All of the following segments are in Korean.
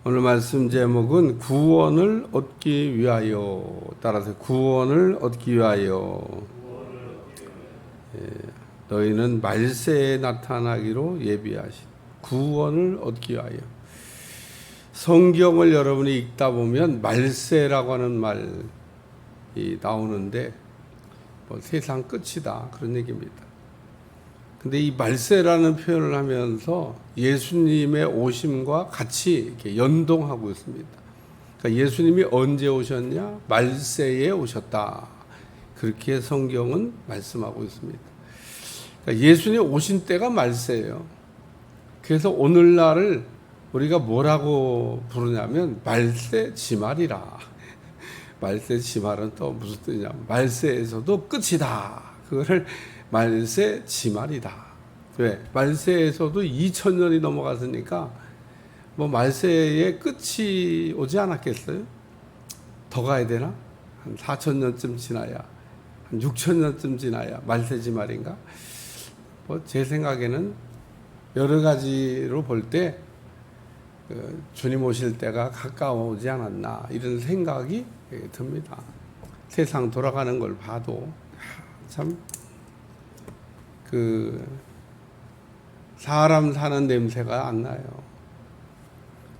오늘 말씀 제목은 구원을 얻기 위하여. 따라서 구원을 얻기 위하여. 너희는 말세에 나타나기로 예비하신 구원을 얻기 위하여. 성경을 여러분이 읽다 보면 말세라고 하는 말이 나오는데 세상 끝이다 그런 얘기입니다. 근데 이 말세라는 표현을 하면서 예수님의 오심과 같이 이렇게 연동하고 있습니다. 그러니까 예수님이 언제 오셨냐? 말세에 오셨다. 그렇게 성경은 말씀하고 있습니다. 그러니까 예수님 오신 때가 말세예요. 그래서 오늘날을 우리가 뭐라고 부르냐면 말세 지말이라. 말세 지말은 또 무슨 뜻이냐? 말세에서도 끝이다. 그거를 말세 지말이다. 왜? 말세에서도 2000년이 넘어갔으니까 뭐 말세의 끝이 오지 않았겠어요? 더 가야 되나? 한 4000년쯤 지나야, 한 6000년쯤 지나야 말세 지말인가? 뭐 제 생각에는 여러 가지로 볼 때 주님 오실 때가 가까워오지 않았나 이런 생각이 듭니다. 세상 돌아가는 걸 봐도 참 사람 사는 냄새가 안 나요.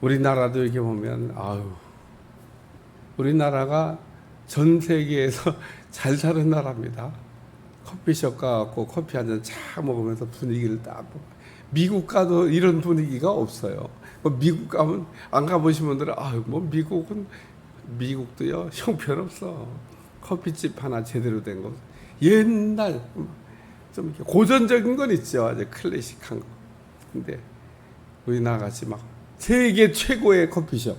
우리나라도 이렇게 보면 우리나라가 전 세계에서 잘 사는 나라입니다. 커피숍 가갖고 커피 한 잔 쫙 먹으면서 분위기를 딱. 미국 가도 이런 분위기가 없어요. 미국 가면 안 가보신 분들은 미국도요 형편없어. 커피집 하나 제대로 된 거. 옛날 좀 이렇게 고전적인 건 있죠. 아주 클래식한 거. 근데 우리나라 같이 막 세계 최고의 커피숍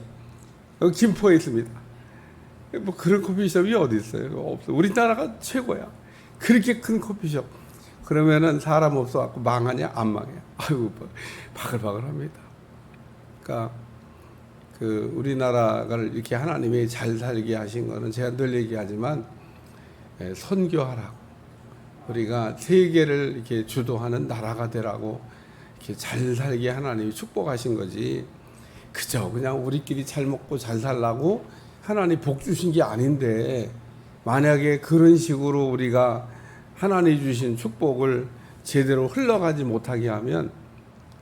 여기 김포에 있습니다. 뭐 그런 커피숍이 어디 있어요? 없어. 우리나라가 최고야. 그렇게 큰 커피숍. 그러면은 사람 없어갖고 망하냐? 안 망해요. 바글바글합니다. 그러니까 우리나라를 이렇게 하나님이 잘 살게 하신 거는 제가 늘 얘기하지만 선교하라고. 우리가 세계를 이렇게 주도하는 나라가 되라고 이렇게 잘 살게 하나님이 축복하신 거지. 그저 그냥 우리끼리 잘 먹고 잘 살라고 하나님 복 주신 게 아닌데, 만약에 그런 식으로 우리가 하나님 주신 축복을 제대로 흘러가지 못하게 하면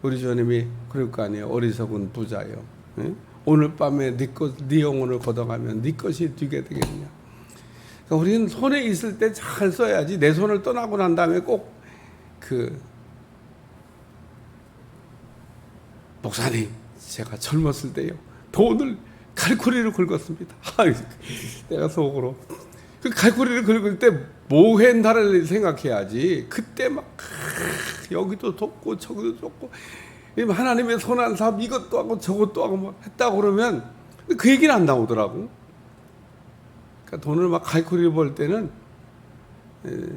우리 주님이 그럴 거 아니에요. 어리석은 부자요. 응? 오늘 밤에 네 영혼을 걷어가면 네 것이 되게 되겠냐. 그러니까 우리는 손에 있을 때 잘 써야지. 내 손을 떠나고 난 다음에 꼭 목사님 제가 젊었을 때요 돈을 칼코리를 긁었습니다. 내가 속으로 그 칼코리를 긁을 때 뭐 했나를 생각해야지. 그때 막 여기도 돕고 저기도 돕고 하나님의 선한 삶 이것도 하고 저것도 하고 뭐 했다고 그러면 그 얘기는 안 나오더라고. 그러니까 돈을 막 칼코리를 벌 때는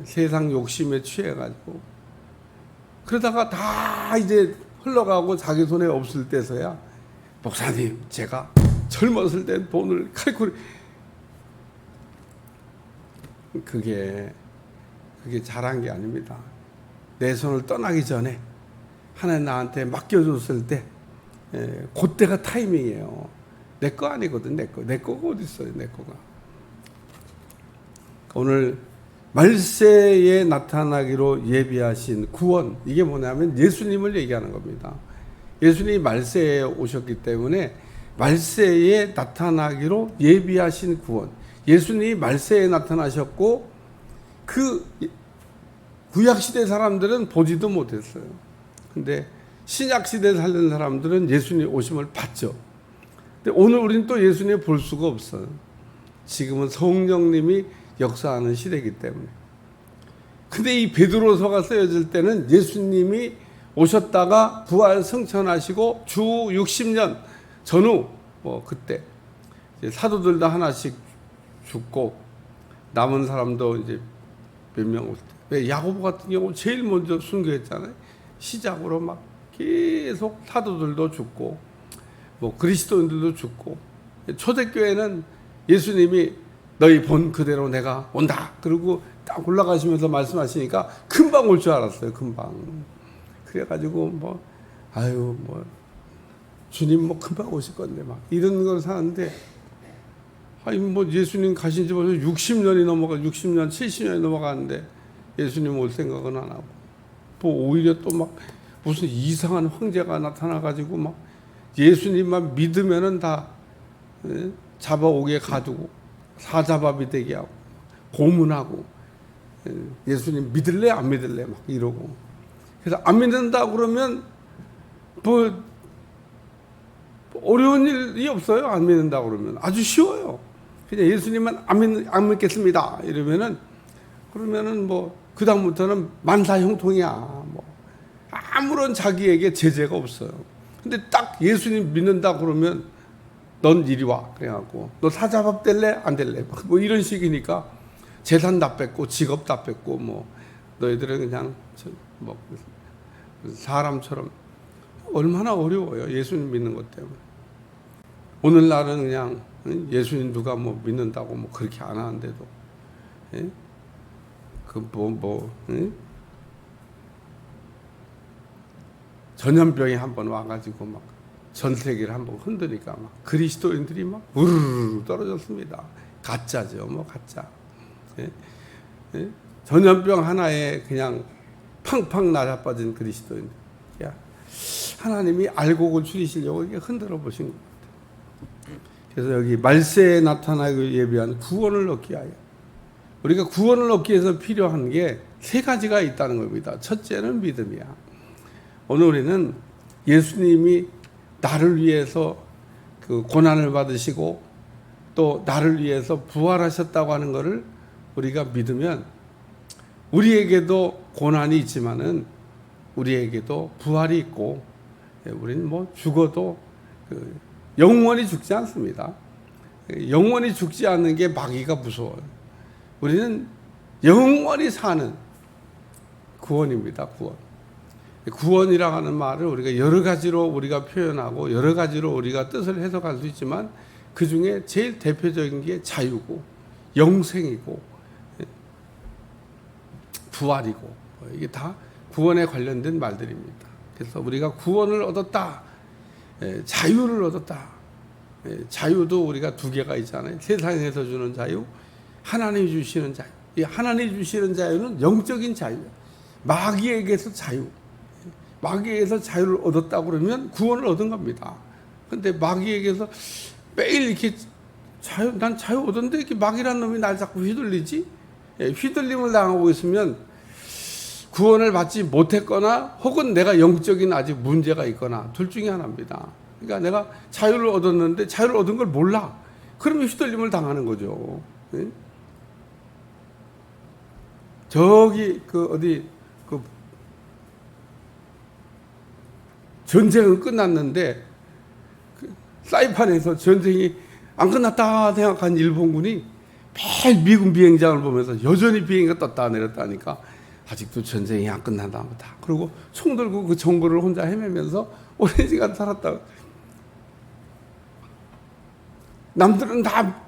세상 욕심에 취해가지고 그러다가 다 이제 흘러가고 자기 손에 없을 때서야 목사님 제가 젊었을 때 돈을 칼코리. 그게 잘한 게 아닙니다. 내 손을 떠나기 전에 하나님 나한테 맡겨줬을 때 그때가 타이밍이에요. 내 거 아니거든. 내 거가 어디 있어요. 내 거가. 오늘 말세에 나타나기로 예비하신 구원, 이게 뭐냐면 예수님을 얘기하는 겁니다. 예수님이 말세에 오셨기 때문에 말세에 나타나기로 예비하신 구원. 예수님이 말세에 나타나셨고 구약시대 사람들은 보지도 못했어요. 근데 신약시대에 살던 사람들은 예수님 오심을 봤죠. 근데 오늘 우리는 또 예수님을 볼 수가 없어요. 지금은 성령님이 역사하는 시대이기 때문에. 근데 이 베드로서가 쓰여질 때는 예수님이 오셨다가 부활 승천하시고 주 60년 전후 그때 이제 사도들도 하나씩 죽고 남은 사람도 이제 몇 명 올 때. 왜 야고보 같은 경우 제일 먼저 순교했잖아요. 시작으로 막 계속 사도들도 죽고 뭐 그리스도인들도 죽고. 초대교회는 예수님이 너희 본 그대로 내가 온다. 그리고 딱 올라가시면서 말씀하시니까 금방 올 줄 알았어요. 금방. 그래가지고 주님 뭐 금방 오실 건데 막 이런 걸 사는데, 아니 뭐 예수님 가신 지 벌써 60년이 넘어가, 60년, 70년이 넘어가는데 예수님 올 생각은 안 하고, 뭐 오히려 또 막 무슨 이상한 황제가 나타나가지고 막 예수님만 믿으면은 다 잡아오게 가두고 사자밥이 되게 하고 고문하고, 예수님 믿을래 안 믿을래 막 이러고. 그래서 안 믿는다 그러면 뭐 어려운 일이 없어요. 안 믿는다 그러면 아주 쉬워요. 그냥 예수님만 안 믿겠습니다 그러면은 뭐 그다음부터는 만사형통이야. 뭐 아무런 자기에게 제재가 없어요. 근데 딱 예수님 믿는다 그러면 넌 이리 와 그래갖고, 너 사자밥 될래 안 될래 뭐 이런 식이니까 재산 다 뺏고 직업 다 뺏고, 뭐 너희들은 그냥 뭐 사람처럼. 얼마나 어려워요, 예수님 믿는 것 때문에. 오늘날은 그냥 예수님 누가 뭐 믿는다고 뭐 그렇게 안 하는데도, 예? 전염병이 한번 와가지고 막 전 세계를 한번 흔드니까 막 그리스도인들이 막 우르르 떨어졌습니다. 가짜죠, 뭐 가짜. 예? 예? 전염병 하나에 그냥 팡팡 낮아빠진 그리스도인들. 야, 하나님이 알곡을 줄이시려고 이렇게 흔들어 보신 것 같아요. 그래서 여기 말세에 나타나기 예비한 구원을 얻기 위하여, 우리가 구원을 얻기 위해서 필요한 게 세 가지가 있다는 겁니다. 첫째는 믿음이야. 오늘 우리는 예수님이 나를 위해서 그 고난을 받으시고 또 나를 위해서 부활하셨다고 하는 것을 우리가 믿으면, 우리에게도 고난이 있지만은 우리에게도 부활이 있고, 우리는 뭐 죽어도 영원히 죽지 않습니다. 영원히 죽지 않는 게 마귀가 무서워요. 우리는 영원히 사는 구원입니다. 구원이라고 하는 말을 우리가 여러 가지로 우리가 표현하고 여러 가지로 우리가 뜻을 해석할 수 있지만, 그 중에 제일 대표적인 게 자유고 영생이고 부활이고, 이게 다 구원에 관련된 말들입니다. 그래서 우리가 구원을 얻었다, 자유를 얻었다. 자유도 우리가 두 개가 있잖아요. 세상에서 주는 자유, 하나님이 주시는 자유. 이 하나님이 주시는 자유는 영적인 자유예요. 마귀에게서 자유. 마귀에게서 자유를 얻었다 그러면 구원을 얻은 겁니다. 근데 마귀에게서 매일 이렇게 난 자유 얻었는데 이렇게 마귀란 놈이 날 자꾸 휘둘리지? 휘둘림을 당하고 있으면 구원을 받지 못했거나, 혹은 내가 영적인 아직 문제가 있거나, 둘 중에 하나입니다. 그러니까 내가 자유를 얻었는데 자유를 얻은 걸 몰라. 그러면 휘둘림을 당하는 거죠. 저기 전쟁은 끝났는데 사이판에서 전쟁이 안 끝났다 생각한 일본군이 매일 미군 비행장을 보면서 여전히 비행기가 떴다 내렸다 하니까 아직도 전쟁이 안 끝났나 보다. 그리고 총 들고 그 정글을 혼자 헤매면서 오랜 시간 살았다. 남들은 다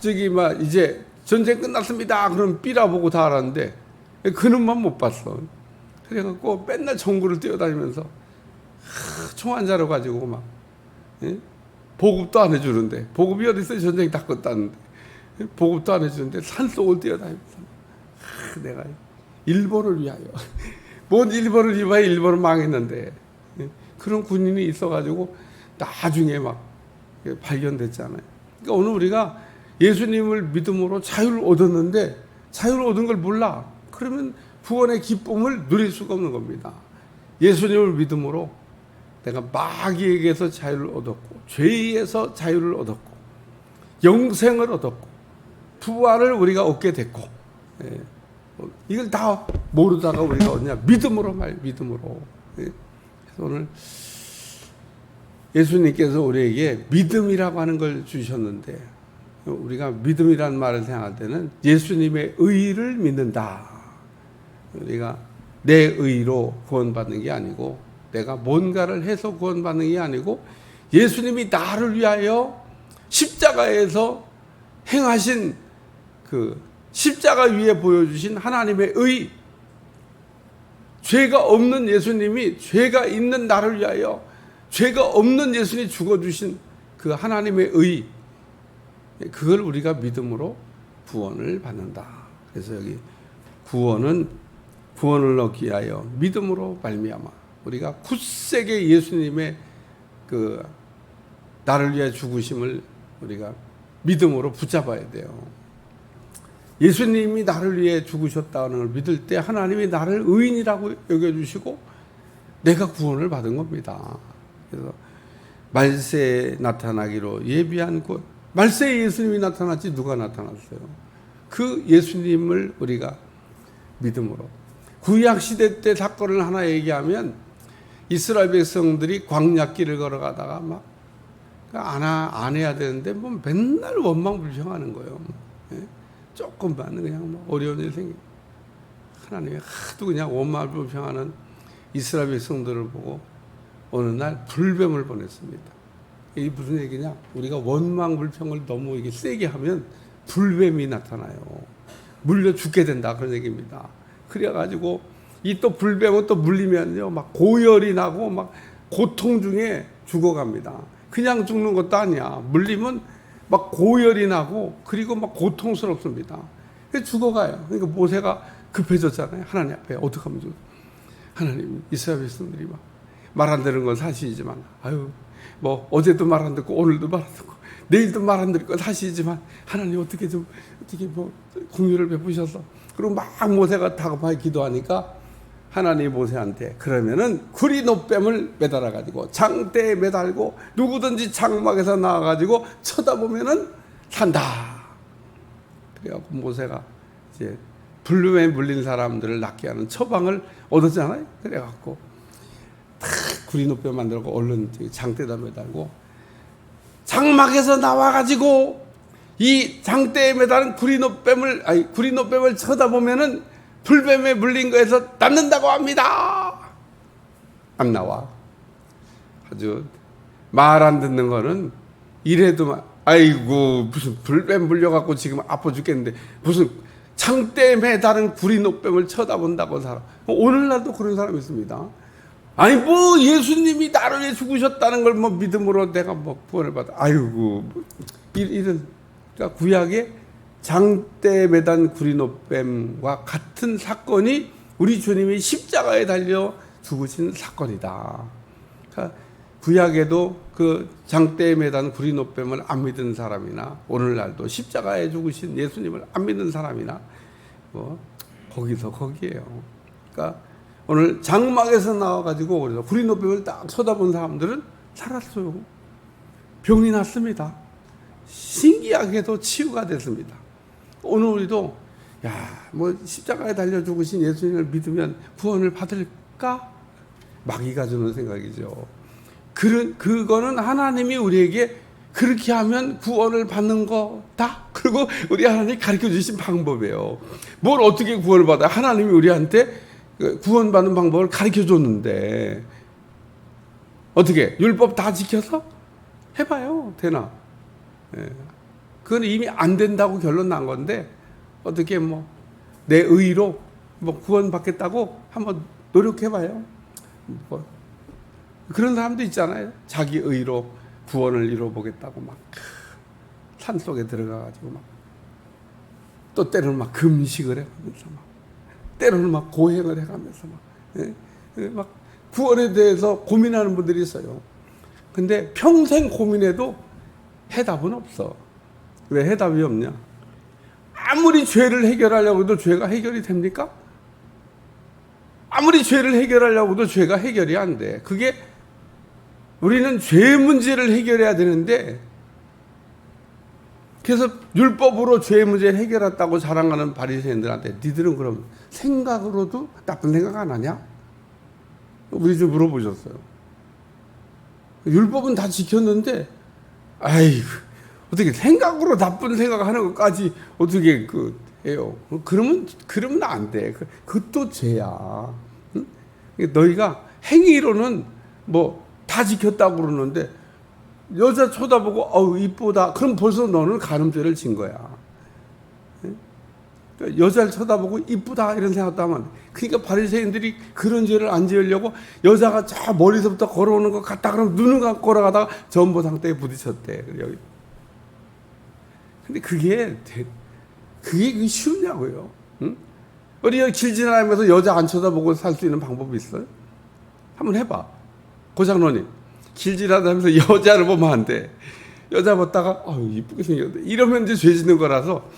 이제 전쟁 끝났습니다 그럼 삐라보고 다 알았는데 그놈만 못 봤어. 그래갖고 맨날 정글을 뛰어다니면서 총 한 자루 가지고 막, 보급도 안 해주는데, 보급이 어디 있어요? 전쟁이 다 끝났는데 보급도 안 해주는데 산속을 뛰어다니면서 내가 일본을 위하여 뭔 일본을 위하여, 일본은 망했는데, 그런 군인이 있어가지고 나중에 막 발견됐잖아요. 그러니까 오늘 우리가 예수님을 믿음으로 자유를 얻었는데 자유를 얻은 걸 몰라. 그러면 구원의 기쁨을 누릴 수가 없는 겁니다. 예수님을 믿음으로 내가 마귀에게서 자유를 얻었고, 죄에서 자유를 얻었고, 영생을 얻었고, 부활을 우리가 얻게 됐고, 이걸 다 모르다가 우리가 얻냐? 믿음으로 믿음으로. 그래서 오늘 예수님께서 우리에게 믿음이라고 하는 걸 주셨는데, 우리가 믿음이라는 말을 생각할 때는 예수님의 의를 믿는다. 우리가 내 의로 구원받는 게 아니고, 내가 뭔가를 해서 구원받는 게 아니고, 예수님이 나를 위하여 십자가에서 행하신 그 십자가 위에 보여주신 하나님의 의, 죄가 없는 예수님이 죄가 있는 나를 위하여 죄가 없는 예수님이 죽어주신 그 하나님의 의, 그걸 우리가 믿음으로 구원을 받는다. 그래서 여기 구원을 얻기 위하여 믿음으로 말미암아 우리가 굳세게 예수님의 그 나를 위해 죽으심을 우리가 믿음으로 붙잡아야 돼요. 예수님이 나를 위해 죽으셨다는 걸 믿을 때 하나님이 나를 의인이라고 여겨주시고 내가 구원을 받은 겁니다. 그래서 말세에 나타나기로 예비한 곳, 말세에 예수님이 나타났지 누가 나타났어요? 그 예수님을 우리가 믿음으로. 구약 시대 때 사건을 하나 얘기하면 이스라엘 백성들이 광야길을 걸어가다가 막 안 해야 되는데 뭐 맨날 원망불평하는 거예요. 조금만 그냥 뭐 어려운 일 생기. 하나님이 하도 그냥 원망불평하는 이스라엘 백성들을 보고 어느 날 불뱀을 보냈습니다. 이게 무슨 얘기냐? 우리가 원망불평을 너무 이게 세게 하면 불뱀이 나타나요. 물려 죽게 된다 그런 얘기입니다. 그래가지고 이 또 불뱀은 또 물리면요 막 고열이 나고 막 고통 중에 죽어갑니다. 그냥 죽는 것도 아니야. 물리면 막 고열이 나고 그리고 막 고통스럽습니다. 그래서 죽어가요. 그러니까 모세가 급해졌잖아요. 하나님 앞에 어떻게 하면 좋을까? 하나님 이스라엘 백성들이 막 말 안 듣는 건 사실이지만 뭐 어제도 말 안 듣고 오늘도 말 안 듣고 내일도 말 안 들을 건 사실이지만 하나님 어떻게 뭐 긍휼을 베푸셔서 그리고 막 모세가 다급하게 기도하니까 하나님이 모세한테 그러면은 구리노뱀을 매달아 가지고 장대에 매달고 누구든지 장막에서 나와 가지고 쳐다보면은 산다. 그래갖고 모세가 이제 불뱀에 물린 사람들을 낫게 하는 처방을 얻었잖아요. 그래갖고 탁 구리노뱀 만들고 얼른 장대에다 매달고 장막에서 나와 가지고 이 장대에 매달은 구리노뱀을 쳐다보면은 불뱀에 물린 거에서 낫는다고 합니다. 안 나와. 아주 말 안 듣는 거는 이래도 아이고 무슨 불뱀 물려갖고 지금 아파 죽겠는데 무슨 장대에 매달은 구리노뱀을 쳐다본다고 살아. 오늘날도 그런 사람이 있습니다. 아니 뭐 예수님이 나를 위해 죽으셨다는 걸 뭐 믿음으로 내가 뭐 구원을 받아. 아이고 이런 그러니까 구약에 장대에 매단 구리노뱀과 같은 사건이 우리 주님이 십자가에 달려 죽으신 사건이다. 그러니까 구약에도 그 장대에 매단 구리노뱀을 안 믿은 사람이나 오늘날도 십자가에 죽으신 예수님을 안 믿는 사람이나 뭐 거기서 거기에요. 그러니까 오늘 장막에서 나와가지고 그래서 구리노뱀을 딱 쳐다본 사람들은 살았어요. 병이 났습니다. 신기하게도 치유가 됐습니다. 오늘 우리도 뭐 십자가에 달려 죽으신 예수님을 믿으면 구원을 받을까? 마귀가 주는 생각이죠. 그거는 하나님이 우리에게 그렇게 하면 구원을 받는 거다. 그리고 우리 하나님이 가르쳐 주신 방법이에요. 뭘 어떻게 구원을 받아요? 하나님이 우리한테 구원받는 방법을 가르쳐 줬는데 어떻게 율법 다 지켜서 해봐요. 되나? 그건 이미 안 된다고 결론 난 건데 어떻게 뭐 내 의로 뭐 구원받겠다고 한번 노력해봐요. 뭐 그런 사람도 있잖아요. 자기 의로 구원을 이뤄보겠다고 막 산속에 들어가가지고 막 또 때로는 막 금식을 해가면서 막 때로는 막 고행을 해가면서 막 구원에 대해서 고민하는 분들이 있어요. 근데 평생 고민해도 해답은 없어. 왜 해답이 없냐? 아무리 죄를 해결하려고 해도 죄가 해결이 됩니까? 아무리 죄를 해결하려고 해도 죄가 해결이 안 돼. 그게 우리는 죄 문제를 해결해야 되는데 그래서 율법으로 죄 문제를 해결했다고 자랑하는 바리새인들한테 니들은 그럼 생각으로도 나쁜 생각 안 하냐? 우리 좀 물어보셨어요. 율법은 다 지켰는데 아이고 어떻게 생각으로 나쁜 생각하는 것까지 어떻게 해요? 그러면 안 돼. 그것도 죄야. 응? 너희가 행위로는 뭐 다 지켰다고 그러는데 여자 쳐다보고 이쁘다. 그럼 벌써 너는 간음죄를 진 거야. 응? 여자를 쳐다보고 이쁘다 이런 생각도 하면 안 돼. 그러니까 바리새인들이 그런 죄를 안 지으려고 여자가 저 멀리서부터 걸어오는 것 같다 그러면 눈을 감고 걸어가다가 전보상대에 부딪혔대. 여기. 근데 그게 쉬우냐고요? 응? 우리 여기 길 지나가면서 여자 안 쳐다보고 살 수 있는 방법이 있어요? 한번 해봐. 고장로님, 길 지나다니면서 여자를 보면 안 돼. 여자 봤다가 이쁘게 생겼네. 이러면 이제 죄 짓는 거라서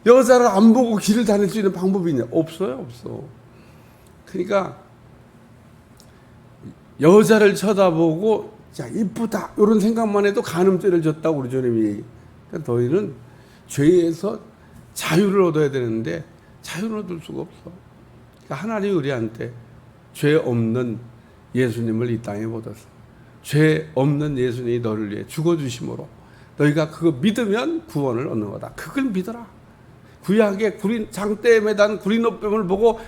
여자를 안 보고 길을 다닐 수 있는 방법이 있냐? 없어요, 없어. 그러니까 여자를 쳐다보고 자 이쁘다 이런 생각만 해도 간음죄를 졌다고 우리 주님이 얘기. 그러니까 너희는 죄에서 자유를 얻어야 되는데 자유를 얻을 수가 없어. 그러니까 하나님이 우리한테 죄 없는 예수님을 이 땅에 보냈어. 죄 없는 예수님이 너를 위해 죽어주심으로 너희가 그거 믿으면 구원을 얻는 거다. 그걸 믿어라. 구약의 장대에 매단 구린옷뱀을 보고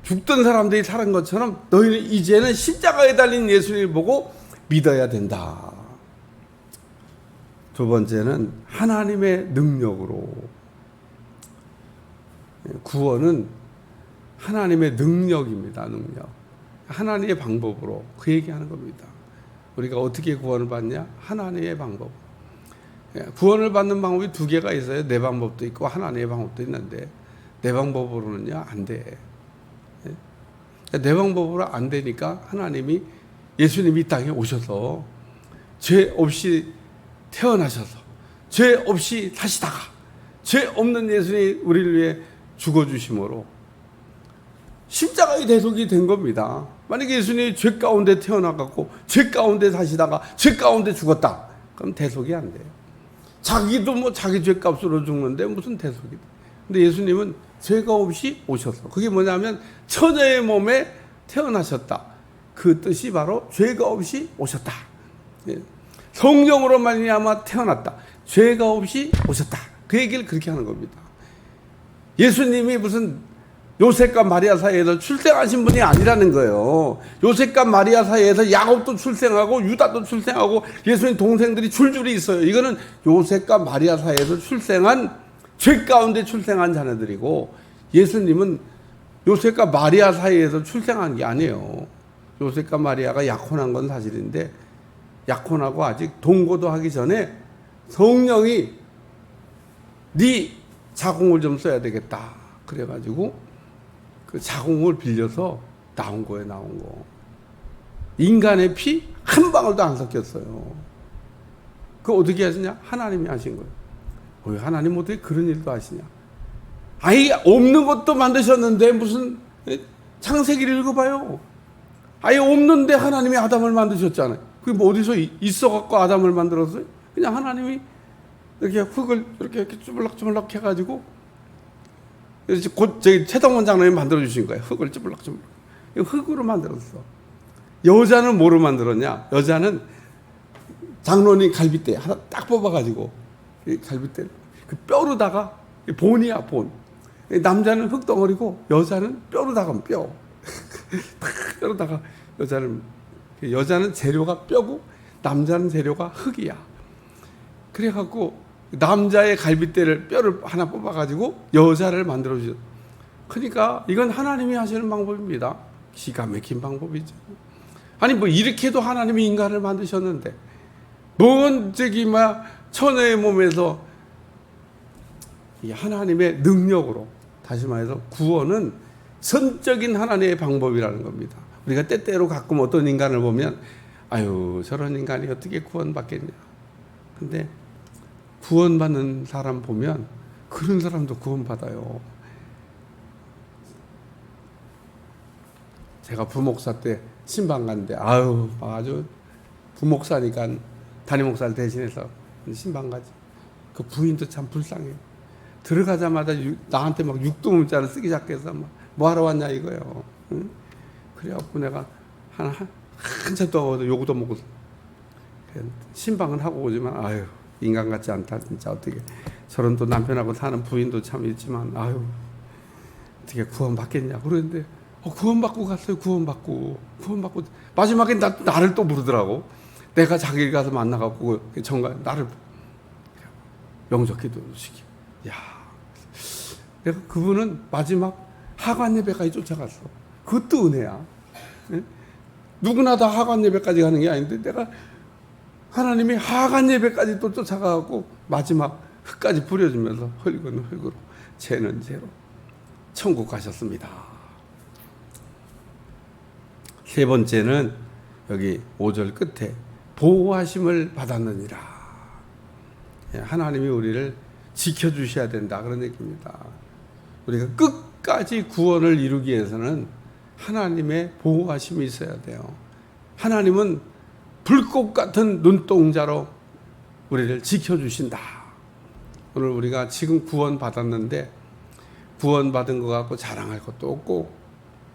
죽던 사람들이 살은 것처럼 너희는 이제는 십자가에 달린 예수님을 보고 믿어야 된다. 두 번째는 하나님의 능력으로. 구원은 하나님의 능력입니다. 능력. 하나님의 방법으로 그 얘기하는 겁니다. 우리가 어떻게 구원을 받냐? 하나님의 방법. 구원을 받는 방법이 두 개가 있어요. 내 방법도 있고 하나님의 방법도 있는데 내 방법으로는요 안 돼. 내 방법으로 안 되니까 하나님이 예수님이 이 땅에 오셔서 죄 없이 태어나셔서 죄 없이 사시다가 죄 없는 예수님이 우리를 위해 죽어주심으로 십자가의 대속이 된 겁니다. 만약에 예수님이 죄 가운데 태어나갖고 죄 가운데 사시다가 죄 가운데 죽었다. 그럼 대속이 안 돼요. 자기도 자기 죄값으로 죽는데 무슨 대속이다. 근데 예수님은 죄가 없이 오셔서 그게 뭐냐면 처녀의 몸에 태어나셨다. 그 뜻이 바로 죄가 없이 오셨다. 성령으로 말미암아 태어났다. 죄가 없이 오셨다. 그 얘기를 그렇게 하는 겁니다. 예수님이 무슨 요셉과 마리아 사이에서 출생하신 분이 아니라는 거예요. 요셉과 마리아 사이에서 야곱도 출생하고 유다도 출생하고 예수님 동생들이 줄줄이 있어요. 이거는 요셉과 마리아 사이에서 출생한 죄 가운데 출생한 자녀들이고 예수님은 요셉과 마리아 사이에서 출생한 게 아니에요. 요셉과 마리아가 약혼한 건 사실인데 약혼하고 아직 동거도 하기 전에 성령이 네 자궁을 좀 써야 되겠다. 그래가지고 그 자궁을 빌려서 나온 거예요. 나온 거. 인간의 피 한 방울도 안 섞였어요. 그거 어떻게 하시냐? 하나님이 하신 거예요. 왜 하나님 어떻게 그런 일도 하시냐? 아예 없는 것도 만드셨는데 무슨 창세기를 읽어봐요. 아예 없는데 하나님이 아담을 만드셨잖아요. 그게 뭐 어디서 있어갖고 아담을 만들었어요? 그냥 하나님이 이렇게 흙을 이렇게 쭈물락쭈물락 해가지고 곧 저기 최동원 장로님이 만들어주신 거예요. 흙을 쭈물락쭈물락. 흙으로 만들었어. 여자는 뭐로 만들었냐? 여자는 장로님 갈빗대 하나 딱 뽑아가지고 갈빗대 그 뼈로다가 본이야 본. 남자는 흙덩어리고 여자는 뼈로다가 뼈. 뼈로다가 여자는 재료가 뼈고 남자는 재료가 흙이야. 그래갖고 남자의 갈빗대를 뼈를 하나 뽑아가지고 여자를 만들어주죠. 그러니까 이건 하나님이 하시는 방법입니다. 기가 막힌 방법이죠. 아니 뭐 이렇게도 하나님이 인간을 만드셨는데 뭔 처녀의 몸에서 이 하나님의 능력으로 다시 말해서 구원은 선적인 하나님의 방법이라는 겁니다. 우리가 때때로 가끔 어떤 인간을 보면 아유 저런 인간이 어떻게 구원받겠냐. 근데 구원받는 사람 보면 그런 사람도 구원받아요. 제가 부목사 때 신방 갔는데 아주 부목사니까 담임목사를 대신해서 신방 가지. 그 부인도 참 불쌍해요. 들어가자마자 나한테 막 육두문자를 쓰기 시작해서 뭐 하러 왔냐 이거예요. 응? 그래갖고 내가 한참 동안 요구도 먹고 신방은 하고 오지만 아유 인간 같지 않다 진짜. 어떻게 저런 또 남편하고 사는 부인도 참 있지만 아유 어떻게 구원받겠냐 그러는데 구원받고 갔어요. 구원받고 마지막에 나를 또 부르더라고. 내가 자기 가서 만나갖고 정말 나를 영접기도 시키고. 야 내가 그분은 마지막 하관 예배까지 쫓아갔어. 그것도 은혜야. 예? 누구나 다 하관 예배까지 가는 게 아닌데 내가 하나님이 하관 예배까지 또 쫓아가고 마지막 흙까지 뿌려주면서 흙은 흙으로 죄는 죄로 천국 가셨습니다. 세 번째는 여기 5절 끝에 보호하심을 받았느니라. 하나님이 우리를 지켜주셔야 된다 그런 얘기입니다. 우리가 끝까지 구원을 이루기 위해서는 하나님의 보호하심이 있어야 돼요. 하나님은 불꽃 같은 눈동자로 우리를 지켜주신다. 오늘 우리가 지금 구원 받았는데 구원 받은 것 갖고 자랑할 것도 없고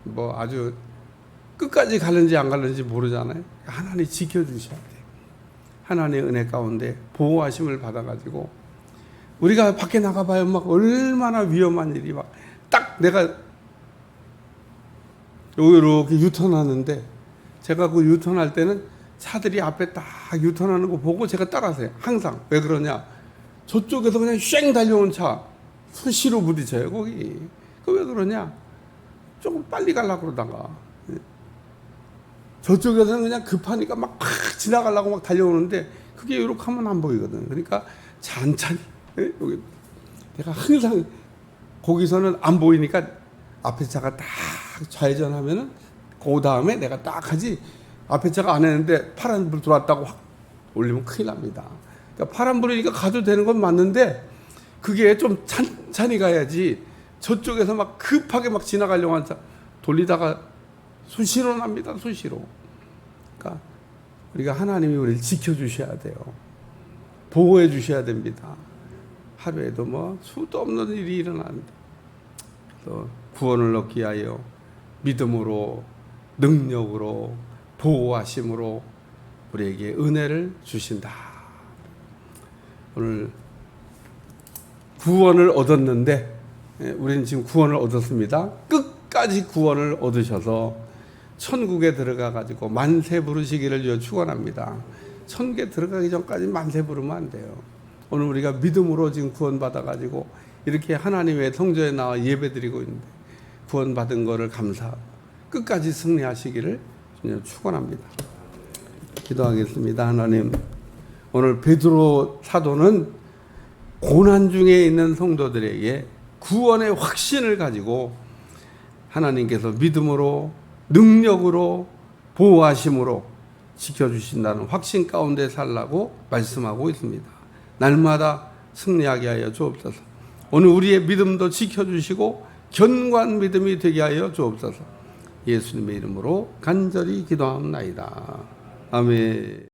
뭐 아주 끝까지 갈는지 안 갈는지 모르잖아요. 하나님 지켜주셔야 돼요. 하나님의 은혜 가운데 보호하심을 받아가지고 우리가 밖에 나가봐요. 막 얼마나 위험한 일이 막 딱 내가 이렇게 유턴하는데 제가 그 유턴할 때는 차들이 앞에 딱 유턴하는 거 보고 제가 따라서요. 항상. 왜 그러냐? 저쪽에서 그냥 쉥 달려온 차 수시로 부딪혀요. 거기. 그 왜 그러냐? 조금 빨리 가려고 그러다가 저쪽에서는 그냥 급하니까 막 지나가려고 막 달려오는데 그게 이렇게 하면 안 보이거든. 그러니까 천천히. 여기 내가 항상 거기서는 안 보이니까 앞에 차가 딱 좌회전하면은 그 다음에 내가 딱 하지 앞에 차가 안 했는데 파란불 들어왔다고 확 올리면 큰일 납니다. 그러니까 파란불이니까 가도 되는 건 맞는데 그게 좀 천천히 가야지 저쪽에서 막 급하게 막 지나가려고 하는 차 돌리다가 수시로 납니다. 수시로. 그러니까 우리가 하나님이 우리를 지켜주셔야 돼요. 보호해 주셔야 됩니다. 하루에도 뭐 수도 없는 일이 일어납니다. 그래서 구원을 얻기 위하여 믿음으로 능력으로 보호하심으로 우리에게 은혜를 주신다. 오늘 구원을 얻었는데 우리는 지금 구원을 얻었습니다. 끝까지 구원을 얻으셔서 천국에 들어가 가지고 만세 부르시기를 주여 축원합니다. 천국에 들어가기 전까지 만세 부르면 안 돼요. 오늘 우리가 믿음으로 지금 구원받아 가지고 이렇게 하나님의 성전에 나와 예배드리고 있는데 구원받은 거를 감사하고 끝까지 승리하시기를 주님 축원합니다. 기도하겠습니다. 하나님, 오늘 베드로 사도는 고난 중에 있는 성도들에게 구원의 확신을 가지고 하나님께서 믿음으로 능력으로 보호하심으로 지켜주신다는 확신 가운데 살라고 말씀하고 있습니다. 날마다 승리하게 하여 주옵소서. 오늘 우리의 믿음도 지켜주시고 견고한 믿음이 되게 하여 주옵소서. 예수님의 이름으로 간절히 기도합니다. 아멘.